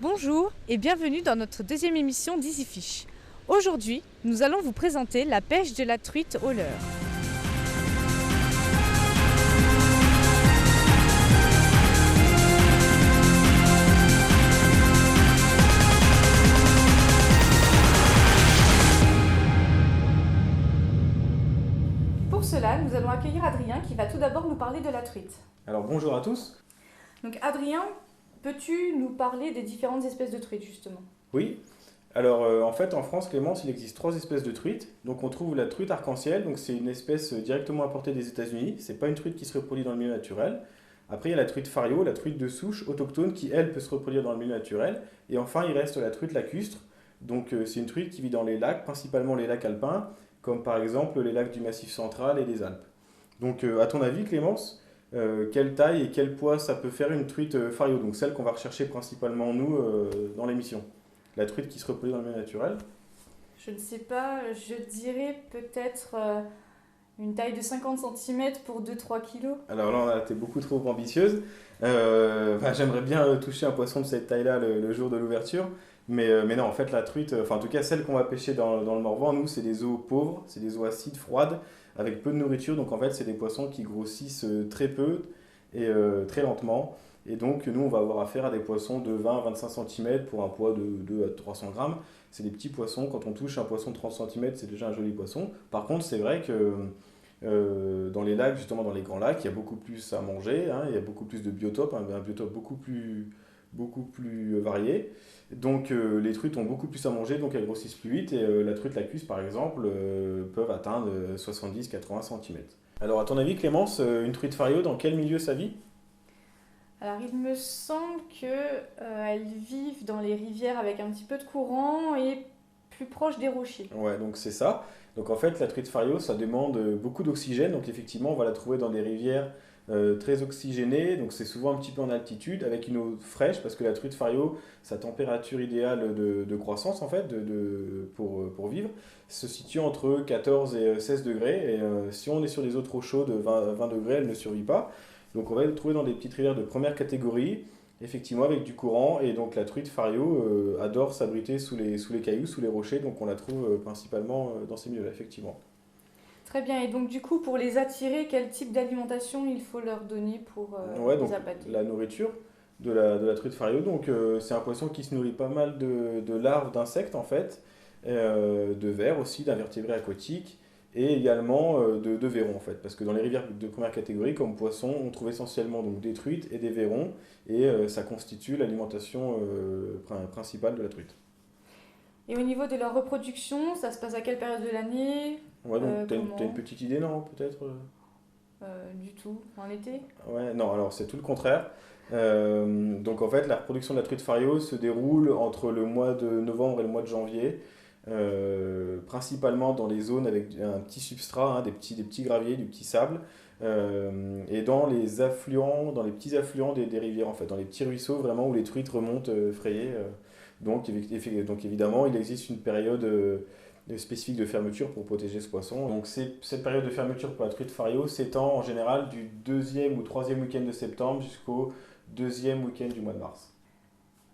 Bonjour et bienvenue dans notre deuxième émission d'Easy Fish. Aujourd'hui, nous allons vous présenter la pêche de la truite au leurre. Pour cela, nous allons accueillir Adrien qui va tout d'abord nous parler de la truite. Alors bonjour à tous. Donc Adrien, peux-tu nous parler des différentes espèces de truites justement ? Oui, alors en fait en France, Clémence, il existe trois espèces de truites. Donc on trouve la truite arc-en-ciel, donc c'est une espèce directement importée des États-Unis. C'est pas une truite qui se reproduit dans le milieu naturel. Après il y a la truite fario, la truite de souche autochtone qui elle peut se reproduire dans le milieu naturel. Et enfin il reste la truite lacustre. Donc c'est une truite qui vit dans les lacs, principalement les lacs alpins, comme par exemple les lacs du Massif central et des Alpes. Donc à ton avis Clémence, quelle taille et quel poids ça peut faire une truite fario, donc celle qu'on va rechercher principalement nous dans l'émission. La truite qui se reproduit dans le milieu naturel. Je ne sais pas, je dirais peut-être une taille de 50 cm pour 2-3 kilos. Alors là, t'es beaucoup trop ambitieuse. J'aimerais bien toucher un poisson de cette taille-là le jour de l'ouverture. Mais non, en fait, la truite, enfin en tout cas celle qu'on va pêcher dans le Morvan, nous, c'est des eaux pauvres, c'est des eaux acides, froides, avec peu de nourriture. Donc en fait, c'est des poissons qui grossissent très peu et très lentement. Et donc nous, on va avoir affaire à des poissons de 20-25 cm pour un poids de 2 à 300 grammes. C'est des petits poissons. Quand on touche un poisson de 30 cm, c'est déjà un joli poisson. Par contre, c'est vrai que dans les lacs, justement dans les grands lacs, il y a beaucoup plus à manger, hein, il y a beaucoup plus de biotopes, un biotope beaucoup plus varié. Donc les truites ont beaucoup plus à manger, donc elles grossissent plus vite. Et la truite lacustre, par exemple, peuvent atteindre 70-80 cm. Alors à ton avis, Clémence, une truite fario, dans quel milieu ça vit? Alors il me semble qu'elles vivent dans les rivières avec un petit peu de courant et plus proche des rochers. Ouais, donc c'est ça. Donc en fait, la truite fario, ça demande beaucoup d'oxygène. Donc effectivement, on va la trouver dans des rivières très oxygénées. Donc c'est souvent un petit peu en altitude, avec une eau fraîche, parce que la truite fario, sa température idéale de croissance, en fait, pour vivre, se situe entre 14 et 16 degrés. Et si on est sur des eaux trop chaudes, 20 degrés, elle ne survit pas. Donc on va la trouver dans des petites rivières de première catégorie, effectivement avec du courant. Et donc la truite fario adore s'abriter sous les cailloux, sous les rochers. Donc on la trouve principalement dans ces milieux-là, effectivement. Très bien, et donc du coup pour les attirer, quel type d'alimentation il faut leur donner pour Ouais, les donc appâter ? la nourriture de la truite fario, donc c'est un poisson qui se nourrit pas mal de larves d'insectes en fait, de vers aussi, d'invertébrés aquatiques, et également de vairons en fait, parce que dans les rivières de première catégorie, comme poisson, on trouve essentiellement donc des truites et des vairons, et ça constitue l'alimentation principale de la truite. Et au niveau de leur reproduction, ça se passe à quelle période de l'année ? Ouais, donc t'as une Comment ? petite idée, non, peut-être? Du tout, en été ? Ouais, non, alors c'est tout le contraire. Donc en fait, la reproduction de la truite fario se déroule entre le mois de novembre et le mois de janvier, principalement dans les zones avec un petit substrat, hein, des petits graviers, du petit sable, et dans les petits affluents des rivières en fait, dans les petits ruisseaux vraiment où les truites remontent frayées. Donc évidemment, il existe une période spécifique de fermeture pour protéger ce poisson. Donc cette période de fermeture pour la truite fario s'étend en général du deuxième ou troisième week-end de septembre jusqu'au deuxième week-end du mois de mars.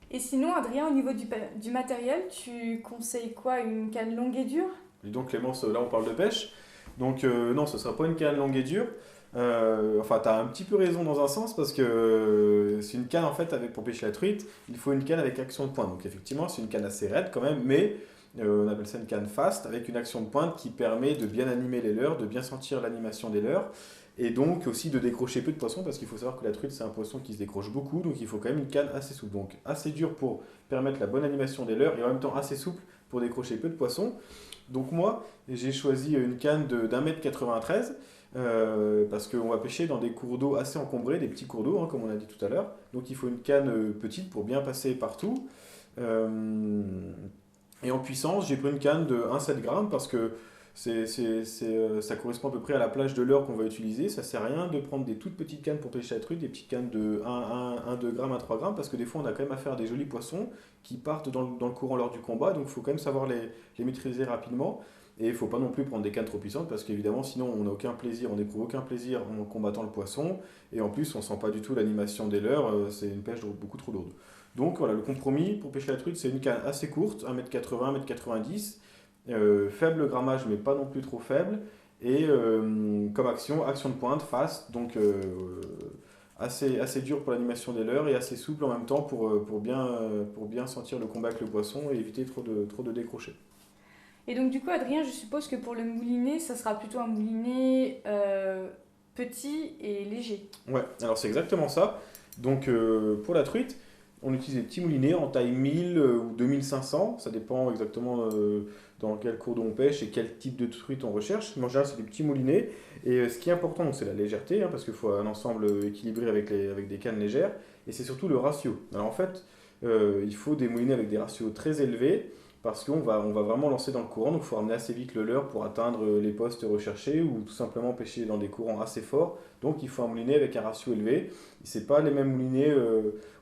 Et sinon, Adrien, au niveau du matériel, tu conseilles quoi ? Une canne longue et dure ? Et donc Clémence, là on parle de pêche. Donc non, ce ne sera pas une canne longue et dure. Enfin, tu as un petit peu raison dans un sens parce que c'est une canne en fait pour pêcher la truite, il faut une canne avec action de pointe. Donc effectivement, c'est une canne assez raide quand même, mais on appelle ça une canne fast avec une action de pointe qui permet de bien animer les leurres, de bien sentir l'animation des leurres et donc aussi de décrocher peu de poissons parce qu'il faut savoir que la truite c'est un poisson qui se décroche beaucoup, donc il faut quand même une canne assez souple. Donc assez dure pour permettre la bonne animation des leurres et en même temps assez souple pour décrocher peu de poissons. Donc moi, j'ai choisi une canne d'un mètre 93 parce qu'on va pêcher dans des cours d'eau assez encombrés, des petits cours d'eau, hein, comme on a dit tout à l'heure. Donc il faut une canne petite pour bien passer partout. Euh, et en puissance, j'ai pris une canne de 1,7 g parce que ça correspond à peu près à la plage de leurre qu'on va utiliser. Ça sert à rien de prendre des toutes petites cannes pour pêcher la truite, des petites cannes de 2 grammes à 3 grammes, parce que des fois on a quand même affaire à des jolis poissons qui partent dans le courant lors du combat, donc il faut quand même savoir les maîtriser rapidement. Et il ne faut pas non plus prendre des cannes trop puissantes, parce qu'évidemment sinon on n'a aucun plaisir, on n'éprouve aucun plaisir en combattant le poisson, et en plus on ne sent pas du tout l'animation des leurres, c'est une pêche beaucoup trop lourde. Donc voilà, le compromis pour pêcher la truite, c'est une canne assez courte, 1,80 m, 1,90 m, faible grammage mais pas non plus trop faible, et comme action de pointe, fast, donc assez dur pour l'animation des leurres et assez souple en même temps pour bien sentir le combat avec le poisson et éviter trop de décrocher. Et donc, du coup, Adrien, je suppose que pour le moulinet, ça sera plutôt un moulinet petit et léger. Ouais, alors c'est exactement ça. Donc pour la truite, on utilise des petits moulinets en taille 1000 ou 2500, ça dépend exactement dans quel cours d'eau on pêche et quel type de truite on recherche. Mais en général, c'est des petits moulinets. Et ce qui est important, donc, c'est la légèreté, hein, parce qu'il faut un ensemble équilibré avec des cannes légères, et c'est surtout le ratio. Alors en fait, il faut des moulinets avec des ratios très élevés, parce on va vraiment lancer dans le courant, donc il faut ramener assez vite le leurre pour atteindre les postes recherchés, ou tout simplement pêcher dans des courants assez forts. Donc il faut un moulinet avec un ratio élevé. C'est pas les mêmes moulinets,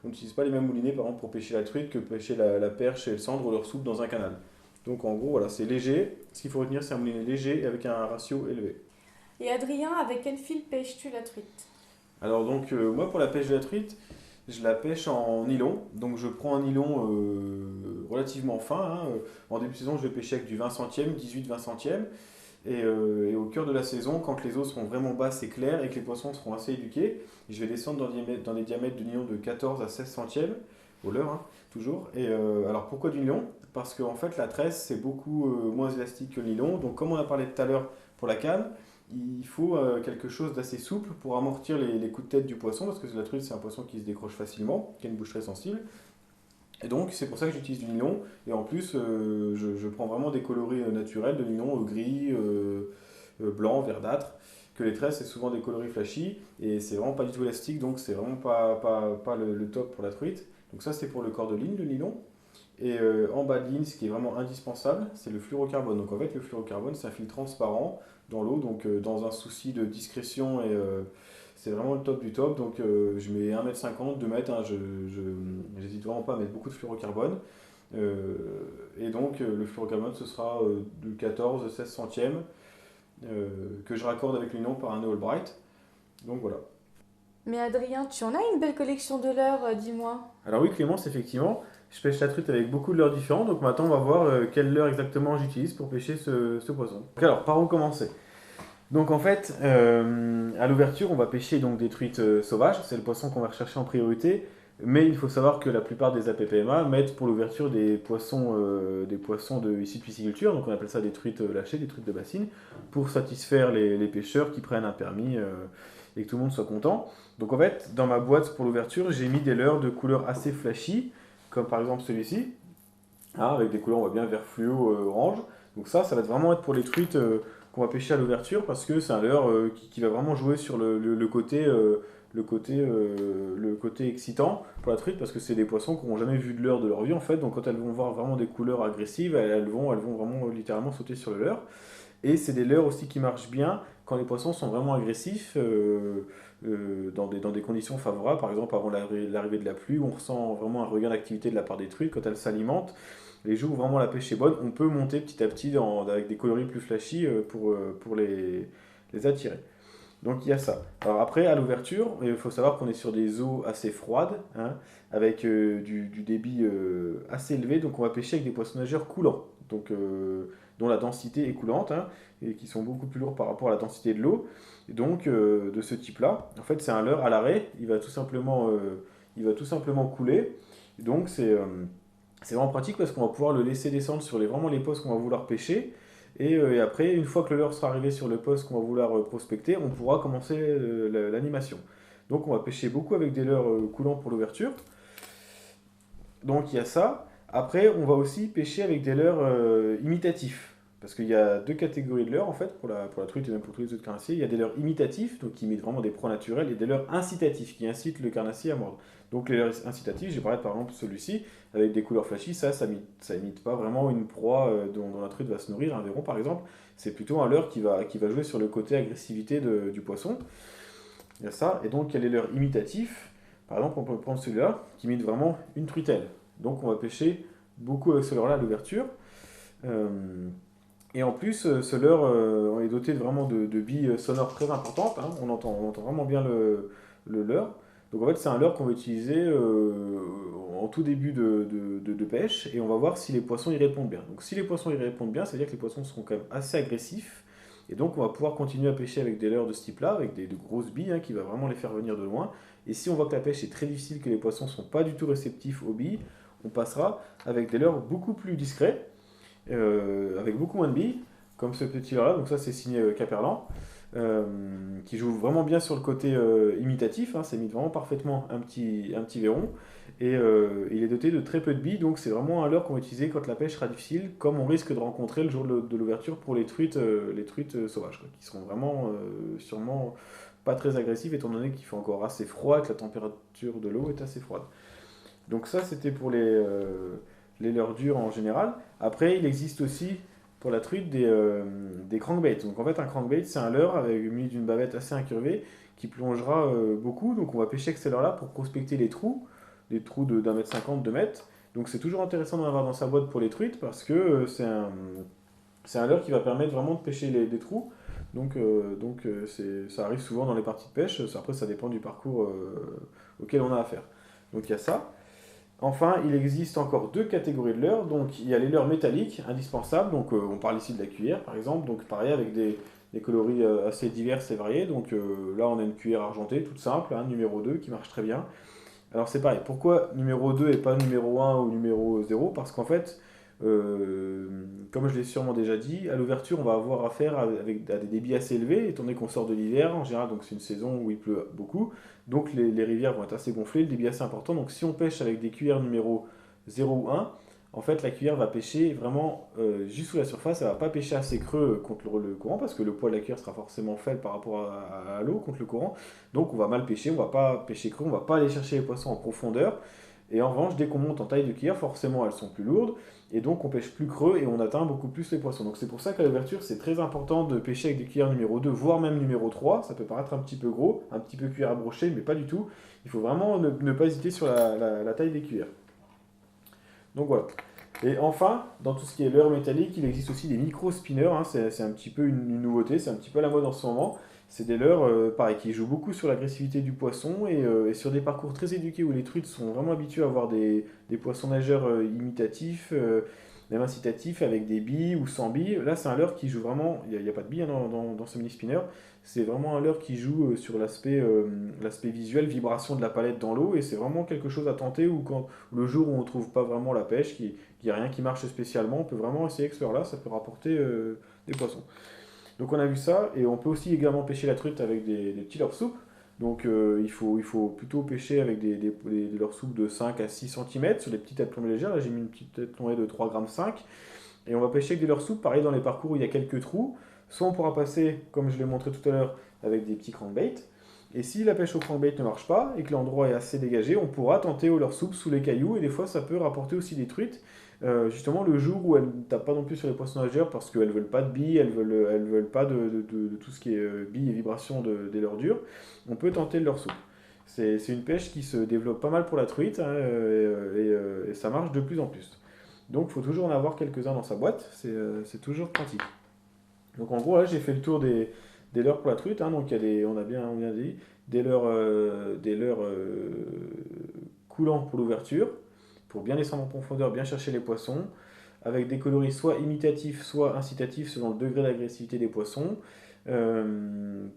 on n'utilise pas les mêmes moulinets par exemple pour pêcher la truite que pêcher la perche et le cendre ou leur soupe dans un canal. Donc en gros, voilà, c'est léger. Ce qu'il faut retenir, c'est un moulinet léger avec un ratio élevé. Et Adrien, avec quel fil pêches-tu la truite? Alors donc moi pour la pêche de la truite, je la pêche en nylon. Donc je prends un nylon relativement fin, hein. En début de saison, je vais pêcher avec du 20 centièmes, 18-20 centièmes. Et au cœur de la saison, quand les eaux seront vraiment basses et claires et que les poissons seront assez éduqués, je vais descendre dans des diamètres de nylon de 14 à 16 centièmes au leurre, hein, toujours. Et alors pourquoi du nylon? Parce qu'en fait la tresse c'est beaucoup moins élastique que le nylon. Donc comme on a parlé tout à l'heure pour la canne, il faut quelque chose d'assez souple pour amortir les coups de tête du poisson, parce que la truite c'est un poisson qui se décroche facilement, qui a une bouche très sensible. Et donc c'est pour ça que j'utilise du nylon. Et en plus je prends vraiment des coloris naturels de nylon, gris, blanc, verdâtre. Que les tresses c'est souvent des coloris flashy et c'est vraiment pas du tout élastique, donc c'est vraiment pas le top pour la truite. Donc ça c'est pour le corps de ligne, le nylon. Et en bas de ligne, ce qui est vraiment indispensable, c'est le fluorocarbone. Donc en fait, le fluorocarbone, c'est un fil transparent dans l'eau, donc dans un souci de discrétion, et c'est vraiment le top du top. Donc je mets 1,50 m, 2 mètres, hein, j'hésite vraiment pas à mettre beaucoup de fluorocarbone. Et donc le fluorocarbone, ce sera de 14-16 centièmes que je raccorde avec l'union par un All-Bright. Donc voilà. Mais Adrien, tu en as une belle collection de leurres, dis-moi. Alors oui, Clémence, effectivement, je pêche la truite avec beaucoup de leurres différents, donc maintenant on va voir quel leurre exactement j'utilise pour pêcher ce poisson. Donc alors, par où commencer? Donc en fait, à l'ouverture, on va pêcher donc des truites sauvages, c'est le poisson qu'on va rechercher en priorité, mais il faut savoir que la plupart des APPMA mettent pour l'ouverture des poissons issus de pisciculture, donc on appelle ça des truites lâchées, des truites de bassine, pour satisfaire les pêcheurs qui prennent un permis et que tout le monde soit content. Donc en fait, dans ma boîte pour l'ouverture, j'ai mis des leurres de couleurs assez flashy, comme par exemple celui-ci, hein, avec des couleurs, on voit bien vert fluo, orange. Donc ça va vraiment être pour les truites qu'on va pêcher à l'ouverture, parce que c'est un leurre qui va vraiment jouer sur le côté excitant pour la truite, parce que c'est des poissons qui n'ont jamais vu de leurre de leur vie en fait. Donc quand elles vont voir vraiment des couleurs agressives, elles vont vraiment littéralement sauter sur le leurre. Et c'est des leurres aussi qui marchent bien quand les poissons sont vraiment agressifs, dans des conditions favorables, par exemple avant l'arrivée de la pluie, où on ressent vraiment un regain d'activité de la part des truites quand elles s'alimentent. Les jours où vraiment la pêche est bonne, on peut monter petit à petit avec des coloris plus flashy pour les attirer. Donc il y a ça. Alors après, à l'ouverture, il faut savoir qu'on est sur des eaux assez froides, hein, avec du débit assez élevé, donc on va pêcher avec des poissons nageurs coulants, donc, dont la densité est coulante, hein, et qui sont beaucoup plus lourds par rapport à la densité de l'eau. Et donc de ce type-là, en fait c'est un leurre à l'arrêt, il va tout simplement couler. Et donc c'est vraiment pratique parce qu'on va pouvoir le laisser descendre sur vraiment les postes qu'on va vouloir pêcher. Et après, une fois que le leurre sera arrivé sur le poste qu'on va vouloir prospecter, on pourra commencer l'animation. Donc on va pêcher beaucoup avec des leurres coulants pour l'ouverture. Donc il y a ça. Après, on va aussi pêcher avec des leurres imitatifs. Parce qu'il y a deux catégories de leurres en fait, pour la truite et même pour tous les autres carnassiers. Il y a des leurres imitatifs, donc qui imitent vraiment des proies naturelles, et des leurres incitatifs, qui incitent le carnassier à mordre. Donc les leurres incitatifs, j'ai parlé par exemple celui-ci, avec des couleurs flashy, ça imite pas vraiment une proie dont la truite va se nourrir, un verron par exemple. C'est plutôt un leurre qui va jouer sur le côté agressivité du poisson. Il y a ça, et donc il y a les leurres imitatifs. Par exemple, on peut prendre celui-là, qui imite vraiment une truitelle. Donc on va pêcher beaucoup avec ce leurre-là à l'ouverture. Et en plus, ce leurre est doté vraiment de billes sonores très importantes, hein. On entend vraiment bien le leurre. Donc en fait, c'est un leurre qu'on va utiliser en tout début de pêche et on va voir si les poissons y répondent bien. Donc si les poissons y répondent bien, ça veut dire que les poissons seront quand même assez agressifs et donc on va pouvoir continuer à pêcher avec des leurres de ce type-là, avec de grosses billes qui va vraiment les faire venir de loin. Et si on voit que la pêche est très difficile, que les poissons ne sont pas du tout réceptifs aux billes, on passera avec des leurres beaucoup plus discrets, avec beaucoup moins de billes, comme ce petit leurre-là. Donc ça c'est signé Caperlan euh, qui joue vraiment bien sur le côté imitatif, ça imite vraiment parfaitement un petit verron, et il est doté de très peu de billes, donc c'est vraiment un leurre qu'on va utiliser quand la pêche sera difficile, comme on risque de rencontrer le jour de l'ouverture pour les truites sauvages, quoi, qui seront vraiment sûrement pas très agressives, étant donné qu'il fait encore assez froid, que la température de l'eau est assez froide. Donc ça c'était pour les leurres durs en général. Après il existe aussi pour la truite des crankbaits. Donc en fait un crankbait c'est un leurre avec muni d'une bavette assez incurvée qui plongera beaucoup. Donc on va pêcher avec ces leurres là pour prospecter les trous, des trous d'1 mètre 50, 2 mètres. Donc c'est toujours intéressant d'en avoir dans sa boîte pour les truites parce que c'est un leurre qui va permettre vraiment de pêcher des trous. Ça arrive souvent dans les parties de pêche. Après ça dépend du parcours auquel on a affaire. Donc il y a ça. Enfin, il existe encore deux catégories de leurres. Donc, il y a les leurres métalliques, indispensables. Donc, on parle ici de la cuillère, par exemple. Donc, pareil, avec des coloris assez diverses et variés. Donc, là, on a une cuillère argentée, toute simple, numéro 2, qui marche très bien. Alors, c'est pareil. Pourquoi numéro 2 et pas numéro 1 ou numéro 0? Parce qu'en fait, comme je l'ai sûrement déjà dit, à l'ouverture, on va avoir affaire à des débits assez élevés, étant donné qu'on sort de l'hiver en général, donc c'est une saison où il pleut beaucoup, donc les rivières vont être assez gonflées, le débit assez important. Donc si on pêche avec des cuillères numéro 0 ou 1, en fait la cuillère va pêcher vraiment juste sous la surface, elle va pas pêcher assez creux contre le courant, parce que le poids de la cuillère sera forcément faible par rapport à l'eau contre le courant, donc on va mal pêcher, on va pas pêcher creux, on va pas aller chercher les poissons en profondeur. Et en revanche, dès qu'on monte en taille de cuillère, forcément elles sont plus lourdes, et donc on pêche plus creux et on atteint beaucoup plus les poissons. Donc c'est pour ça qu'à l'ouverture, c'est très important de pêcher avec des cuillères numéro 2, voire même numéro 3. Ça peut paraître un petit peu gros, un petit peu cuillère à brocher, mais pas du tout. Il faut vraiment ne pas hésiter sur la taille des cuillères. Donc voilà. Et enfin, dans tout ce qui est leurre métallique, il existe aussi des micro-spinners. C'est un petit peu une nouveauté, c'est un petit peu à la mode en ce moment. C'est des leurres, pareil, qui jouent beaucoup sur l'agressivité du poisson et sur des parcours très éduqués où les truites sont vraiment habituées à avoir des poissons nageurs imitatifs, même incitatifs, avec des billes ou sans billes. Là, c'est un leurre qui joue vraiment, il n'y a pas de billes dans ce mini-spinner, c'est vraiment un leurre qui joue sur l'aspect visuel, vibration de la palette dans l'eau, et c'est vraiment quelque chose à tenter où quand, le jour où on ne trouve pas vraiment la pêche, qu'il n'y a rien qui marche spécialement, on peut vraiment essayer avec ce leurre-là, ça peut rapporter des poissons. Donc on a vu ça, et on peut aussi également pêcher la truite avec des petits leurres soupes. Donc il faut plutôt pêcher avec des leurres soupes de 5 à 6 cm sur des petites têtes plombées légères. Là j'ai mis une petite tête plombée de 3,5 g. Et on va pêcher avec des leurres soupes, pareil dans les parcours où il y a quelques trous. Soit on pourra passer, comme je l'ai montré tout à l'heure, avec des petits crankbaits. Et si la pêche au crankbait ne marche pas et que l'endroit est assez dégagé, on pourra tenter au leurre soupe sous les cailloux. Et des fois ça peut rapporter aussi des truites. Justement le jour où elles ne tapent pas non plus sur les poissons nageurs parce qu'elles veulent pas de billes, elles veulent pas de tout ce qui est billes et vibrations des leurres dures, on peut tenter le leurre soupe. C'est une pêche qui se développe pas mal pour la truite et ça marche de plus en plus. Donc il faut toujours en avoir quelques-uns dans sa boîte, c'est toujours pratique. Donc en gros là j'ai fait le tour des leurres pour la truite, donc il y a on a bien dit, des leurres coulants pour l'ouverture, pour bien descendre en profondeur, bien chercher les poissons, avec des coloris soit imitatifs, soit incitatifs selon le degré d'agressivité des poissons.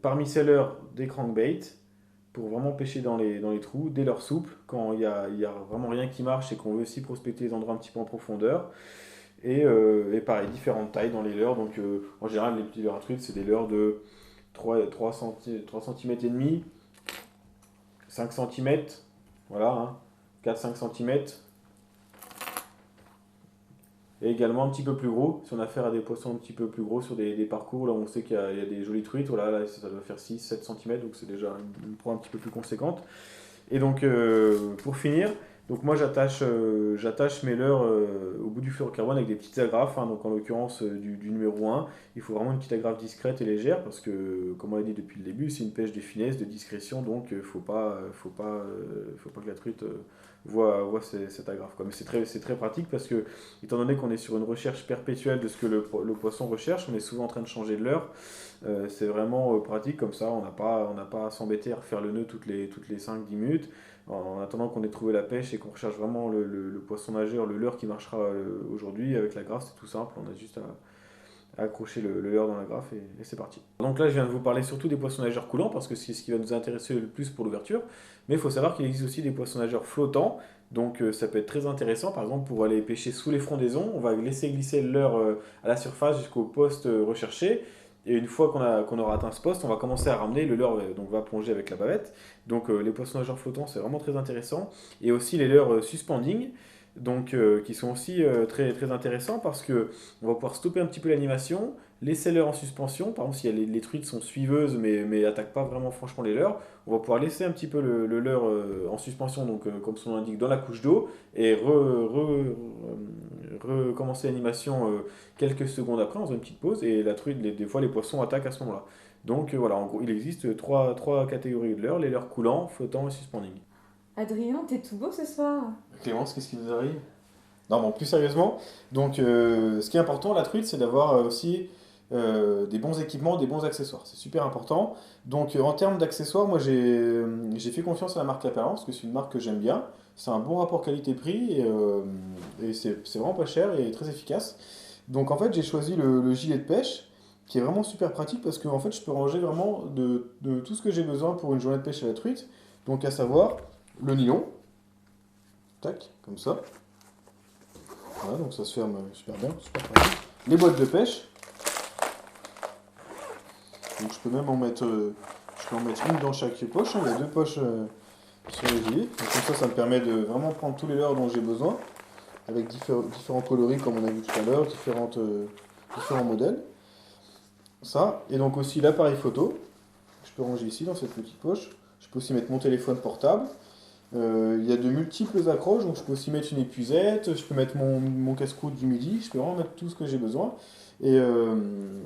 Parmi ces leurres, des crankbaits, pour vraiment pêcher dans les trous, des leurres souples, quand il y a vraiment rien qui marche et qu'on veut aussi prospecter les endroits un petit peu en profondeur. Et pareil, différentes tailles dans les leurres. Donc en général, les petits leurres à truite, c'est des leurres de 3 cm et demi, 5 cm, voilà, 4-5 cm. Et également un petit peu plus gros, si on a affaire à des poissons un petit peu plus gros sur des parcours, là on sait qu'il y a des jolies truites, voilà, là ça doit faire 6-7 cm, donc c'est déjà une proie un petit peu plus conséquente. Et donc pour finir, Donc moi j'attache mes leurres au bout du fluorocarbone avec des petites agrafes, hein, donc en l'occurrence du numéro 1. Il faut vraiment une petite agrafe discrète et légère parce que, comme on l'a dit depuis le début, c'est une pêche de finesse, de discrétion, donc faut pas que la truite voit cette agrafe, quoi. Mais c'est très pratique parce que, étant donné qu'on est sur une recherche perpétuelle de ce que le poisson recherche, on est souvent en train de changer de leurre. C'est vraiment pratique comme ça, on n'a pas à s'embêter à refaire le nœud toutes les 5-10 minutes. En attendant qu'on ait trouvé la pêche et qu'on recherche vraiment le poisson nageur, le leurre qui marchera aujourd'hui, avec la grafe, c'est tout simple, on a juste à accrocher le leurre dans la grafe et c'est parti. Donc là, je viens de vous parler surtout des poissons nageurs coulants parce que c'est ce qui va nous intéresser le plus pour l'ouverture, mais il faut savoir qu'il existe aussi des poissons nageurs flottants, donc ça peut être très intéressant. Par exemple, pour aller pêcher sous les frondaisons, on va laisser glisser le leurre à la surface jusqu'au poste recherché. Et une fois qu'on aura atteint ce poste, on va commencer à ramener, le leurre donc va plonger avec la bavette. Donc les poissons nageurs flottants, c'est vraiment très intéressant. Et aussi les leurres suspending, donc qui sont aussi très intéressants parce que on va pouvoir stopper un petit peu l'animation, laisser l'heure en suspension. Par exemple, si les truites sont suiveuses mais attaquent pas vraiment franchement les leurres, on va pouvoir laisser un petit peu le leurre en suspension, donc comme son nom l'indique, dans la couche d'eau et recommencer l'animation quelques secondes après, en faisant une petite pause, et la truite, des fois les poissons attaquent à ce moment-là. Donc voilà, en gros, il existe trois catégories de leurres, les leurres coulants, flottants et suspending. Adrien, t'es tout beau ce soir. Clémence, qu'est-ce qui nous arrive? Non, bon, plus sérieusement, donc ce qui est important, la truite, c'est d'avoir aussi des bons équipements, des bons accessoires. C'est super important. Donc en termes d'accessoires, moi j'ai fait confiance à la marque La Perla parce que c'est une marque que j'aime bien. C'est un bon rapport qualité-prix et c'est vraiment pas cher et très efficace. Donc en fait, j'ai choisi le gilet de pêche qui est vraiment super pratique parce que en fait, je peux ranger vraiment de tout ce que j'ai besoin pour une journée de pêche à la truite. Donc à savoir le nylon, tac, comme ça. Voilà, donc ça se ferme super bien, super pratique. Les boîtes de pêche. Donc je peux même je peux en mettre une dans chaque poche, hein. Il y a deux poches sur les gilets. Donc comme ça me permet de vraiment prendre tous les leurres dont j'ai besoin, avec différents coloris comme on a vu tout à l'heure, différents modèles. Ça, et donc aussi l'appareil photo, je peux ranger ici dans cette petite poche. Je peux aussi mettre mon téléphone portable. Il y a de multiples accroches, donc je peux aussi mettre une épuisette, je peux mettre mon casse-croûte du midi, je peux vraiment mettre tout ce que j'ai besoin. Et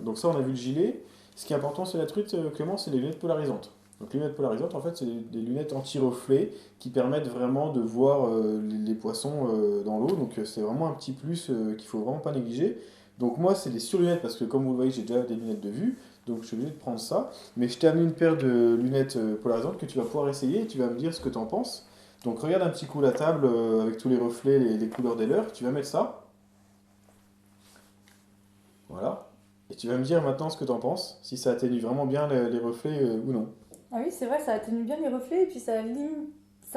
donc ça, on a vu le gilet. Ce qui est important, c'est la truite, Clément, c'est les lunettes polarisantes. Donc les lunettes polarisantes, en fait, c'est des lunettes anti-reflet qui permettent vraiment de voir les poissons dans l'eau. Donc c'est vraiment un petit plus qu'il faut vraiment pas négliger. Donc moi, c'est des surlunettes parce que comme vous le voyez, j'ai déjà des lunettes de vue. Donc je suis obligé de prendre ça. Mais je t'ai amené une paire de lunettes polarisantes que tu vas pouvoir essayer et tu vas me dire ce que tu en penses. Donc regarde un petit coup la table avec tous les reflets, les couleurs des leurres. Tu vas mettre ça. Voilà. Et tu vas me dire maintenant ce que tu en penses, si ça atténue vraiment bien les reflets ou non. Ah oui, c'est vrai, ça atténue bien les reflets et puis ça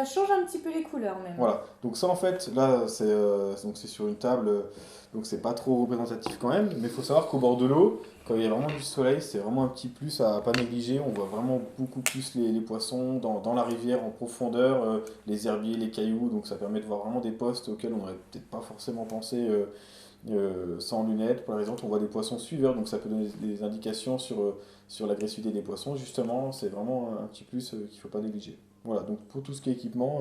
change un petit peu les couleurs même. Voilà, donc ça en fait, là c'est sur une table, donc c'est pas trop représentatif quand même, mais il faut savoir qu'au bord de l'eau, quand il y a vraiment du soleil, c'est vraiment un petit plus à pas négliger. On voit vraiment beaucoup plus les poissons dans la rivière en profondeur, les herbiers, les cailloux, donc ça permet de voir vraiment des postes auxquels on n'aurait peut-être pas forcément pensé sans lunettes. Pour exemple, on voit des poissons suiveurs, donc ça peut donner des indications sur l'agressivité des poissons. Justement, c'est vraiment un petit plus qu'il ne faut pas négliger. Voilà, donc pour tout ce qui est équipement,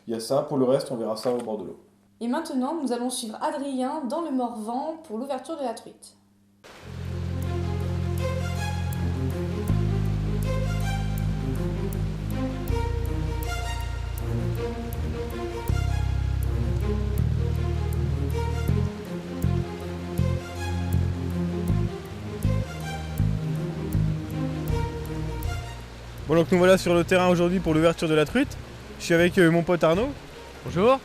il y a ça. Pour le reste, on verra ça au bord de l'eau. Et maintenant, nous allons suivre Adrien dans le Morvan pour l'ouverture de la truite. Bon, donc nous voilà sur le terrain aujourd'hui pour l'ouverture de la truite. Je suis avec mon pote Arnaud. Bonjour.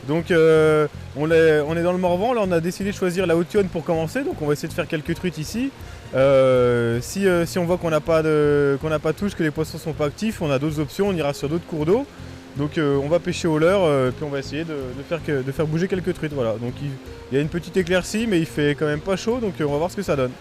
Donc on est dans le Morvan, là on a décidé de choisir la Haute-Yonne pour commencer, donc on va essayer de faire quelques truites ici. Si on voit qu'on n'a pas touche, que les poissons sont pas actifs, on a d'autres options, on ira sur d'autres cours d'eau. Donc on va pêcher au leurre, puis on va essayer de faire bouger quelques truites. Voilà. Donc il y a une petite éclaircie, mais il fait quand même pas chaud, donc on va voir ce que ça donne.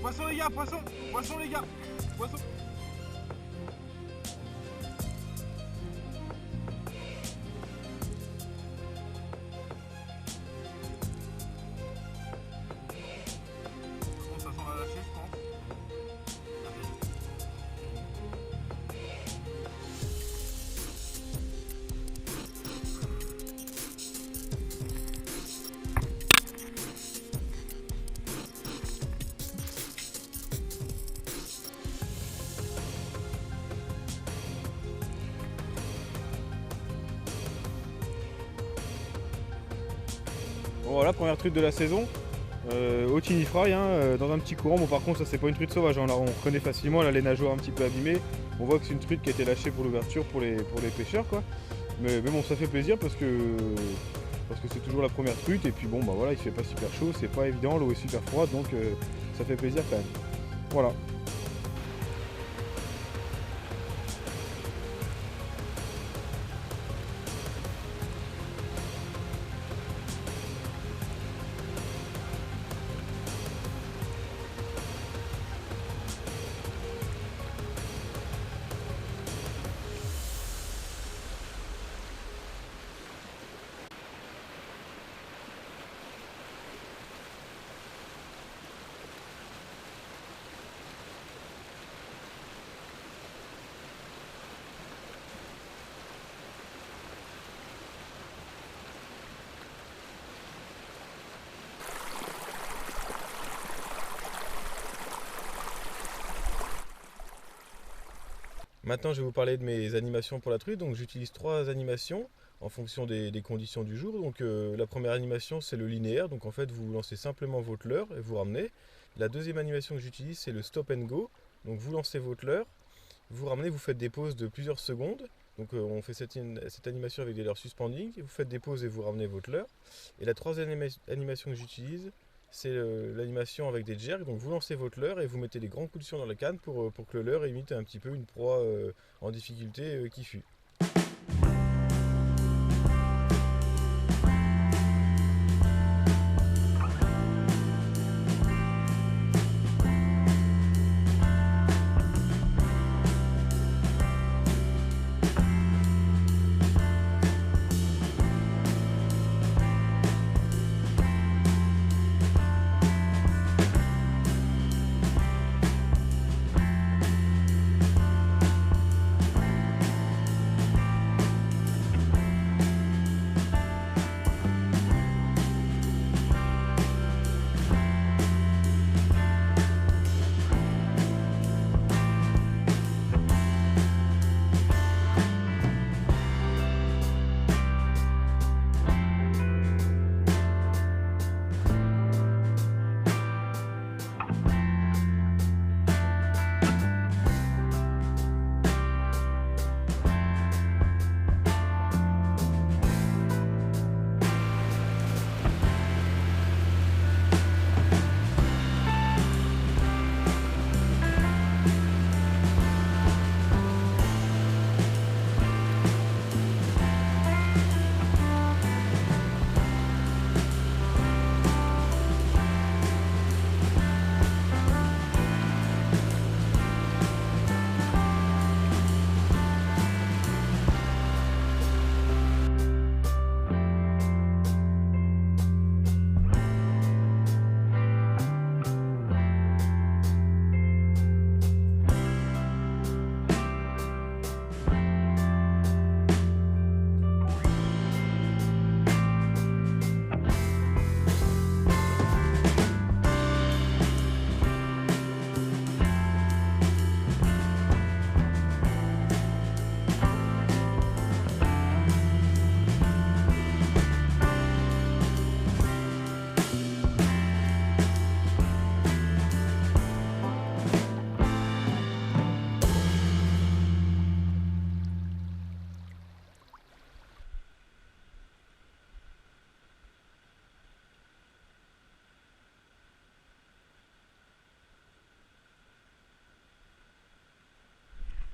Poisson les gars, poisson. Poisson les gars. Poisson. Bon, ça sent la lâcher, je pense. Bon voilà, première truite de la saison, au Tiny Fry, dans un petit courant. Bon par contre ça c'est pas une truite sauvage, on reconnaît facilement, elle a les nageoires un petit peu abîmées. On voit que c'est une truite qui a été lâchée pour l'ouverture pour les pêcheurs quoi. Mais bon ça fait plaisir parce que c'est toujours la première truite et puis bon bah voilà il fait pas super chaud, c'est pas évident, l'eau est super froide donc ça fait plaisir quand même. Voilà. Maintenant, je vais vous parler de mes animations pour la truite. Donc, j'utilise 3 animations en fonction des conditions du jour. Donc, la première animation, c'est le linéaire. Donc, en fait, vous lancez simplement votre leurre et vous ramenez. La deuxième animation que j'utilise, c'est le stop and go. Donc, vous lancez votre leurre, vous ramenez, vous faites des pauses de plusieurs secondes. Donc, on fait cette animation avec des leurres suspending. Vous faites des pauses et vous ramenez votre leurre. Et la troisième animation que j'utilise, c'est l'animation avec des jerks. Donc vous lancez votre leurre et vous mettez des grands coups de sur dans la canne pour que le leurre imite un petit peu une proie en difficulté qui fuit.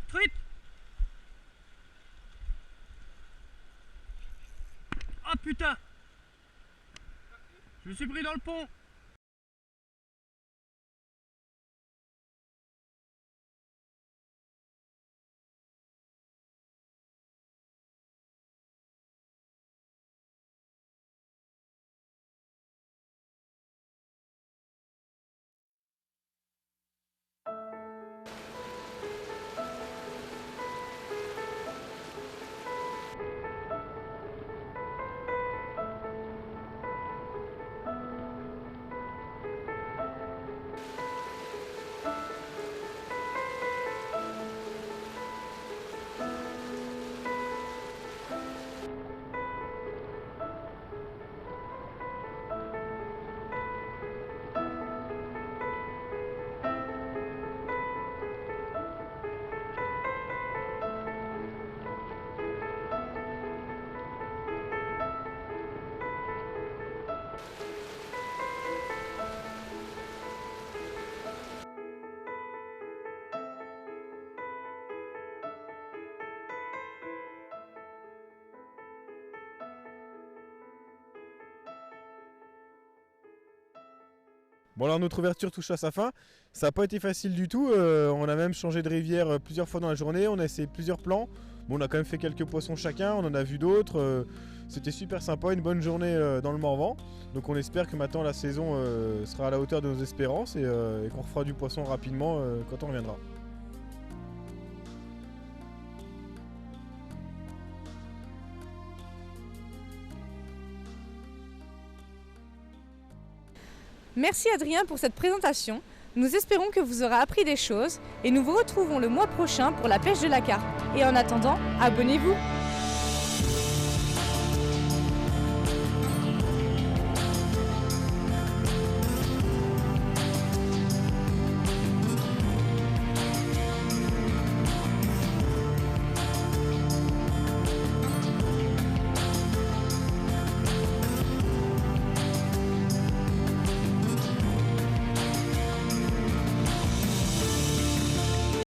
Truite. Oh putain. Je me suis pris dans le pont. Bon alors notre ouverture touche à sa fin, ça n'a pas été facile du tout, on a même changé de rivière plusieurs fois dans la journée, on a essayé plusieurs plans, bon, on a quand même fait quelques poissons chacun, on en a vu d'autres, c'était super sympa, une bonne journée dans le Morvan, donc on espère que maintenant la saison sera à la hauteur de nos espérances et qu'on refera du poisson rapidement quand on reviendra. Merci Adrien pour cette présentation. Nous espérons que vous aurez appris des choses et nous vous retrouvons le mois prochain pour la pêche de la carpe. Et en attendant, abonnez-vous!